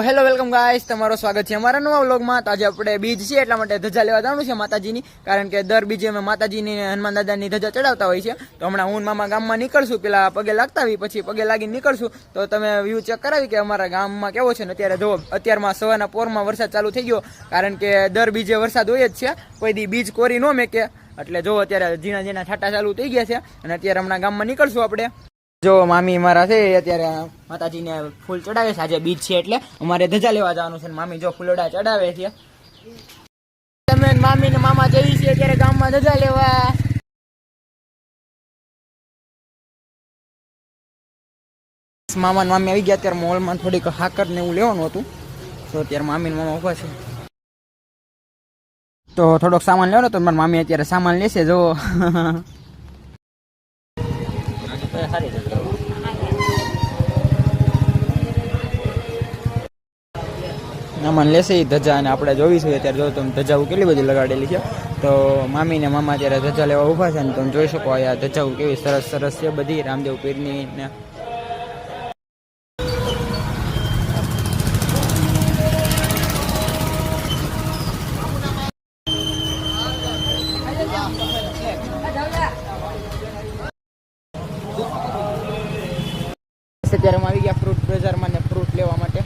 Hello welcome guys, તમારું સ્વાગત છે અમારા નવા વ્લોગમાં। તો આજે આપણે બીજ છે એટલા માટે ધજા લેવા જવાનું છે માતાજીની, કારણ કે દર બીજે અમે માતાજીની હનુમાન દાદાની ધજા ચડાવતા હોય છે। તો હમણાં હું મામા ગામમાં નીકળશું, પેલા પગે લાગતા આવી, પછી પગે લાગીને નીકળશું। તો તમે વ્યૂ ચેક કરાવી કે અમારા ગામમાં કેવો છે ને। અત્યારે જો અત્યારમાં સવારના પોરમાં વરસાદ ચાલુ થઈ ગયો, કારણ કે દર બીજે વરસાદ હોય જ છે, કોઈ દી બીજ કોરી ન મેકે, એટલે જો અત્યારે ઝીણા ઝીણા છાંટા ચાલુ થઈ ગયા છે। અને અત્યારે હમણાં ગામમાં નીકળશું આપણે। જો મામી મારા છે અત્યારે માતાજીને ફૂલ ચડાવે છે, આજે બીજ છે એટલે અમારે ધજા લેવા જવાનું છે। મામી જો ફૂલડા ચડાવે છે, તમે મામી ને મામા જઈ છે અત્યારે ગામમાં ધજા લેવા। મામા ને મામી આવી ગયા, અત્યારે મોલમાં થોડીક હાકર ને એવું લેવાનું હતું, તો અત્યારે મામી ને મામા ઉભા છે। તો થોડોક સામાન લેવાનો તો મારી મામી અત્યારે સામાન લેશે। જો સામાન લેશે એ ધજા, અને આપણે જોઈશું અત્યારે જો તમે ધજાઓ કેટલી બધી લગાડેલી છે। તો મામી ને મામા અત્યારે ધજા લેવા ઊભા છે, ને તમે જોઈ શકો આ ધજાઓ કેવી સરસ સરસ છે બધી, રામદેવ પીરની ને અત્યારે અમે આવી ગયા ફ્રૂટ બજારમાં ને ફ્રૂટ લેવા માટે।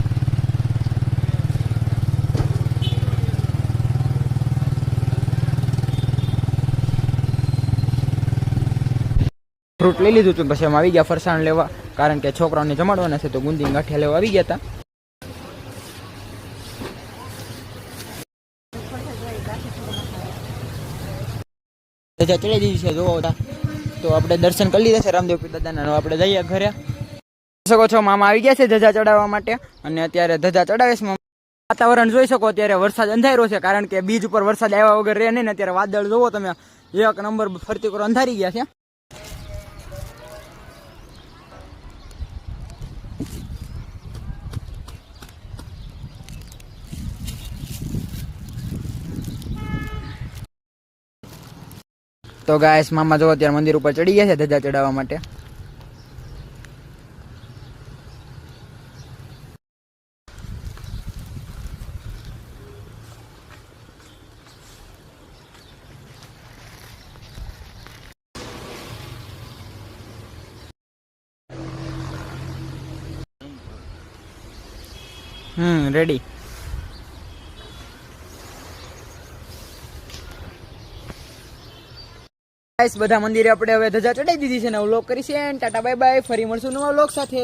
ફ્રૂટ લઈ લીધું હતું, પછી અમે આવી ગયા ફરસાણ લેવા, કારણ કે છોકરાઓને જમાડવાના છે, તો ગુંદી ગાંઠિયા લેવા આવી ગયા હતા। ધજા ચડી દીધી છે જોવો, તો આપણે દર્શન કરી લીધા છે રામદેવ પીર દાદાના। આપણે જઈએ ઘરે। શકો છો મામા આવી ગયા છે ધજા ચડાવવા માટે, અને અત્યારે ધજા ચડાવે છે। વાતાવરણ જોઈ શકો, અત્યારે વરસાદ અંધાર્યો છે, કારણ કે બીજ ઉપર વરસાદ આવ્યા વગર રહે નહીં ને। અત્યારે વાદળ જોવો તમે, એક નંબર ફરતી કરો અંધારી ગયા છે। તો ગાઈસ મામા જો અત્યારે મંદિર ઉપર ચડી ગયા છે ધજા ચડાવવા માટે। રેડી। ગાઈસ બધા મંદિરે આપણે હવે ધજા ચડાવી દીધી છે ને વ્લોગ કરી છે। ટાટા બાય બાય, ફરી મળશું નવા વ્લોગ સાથે।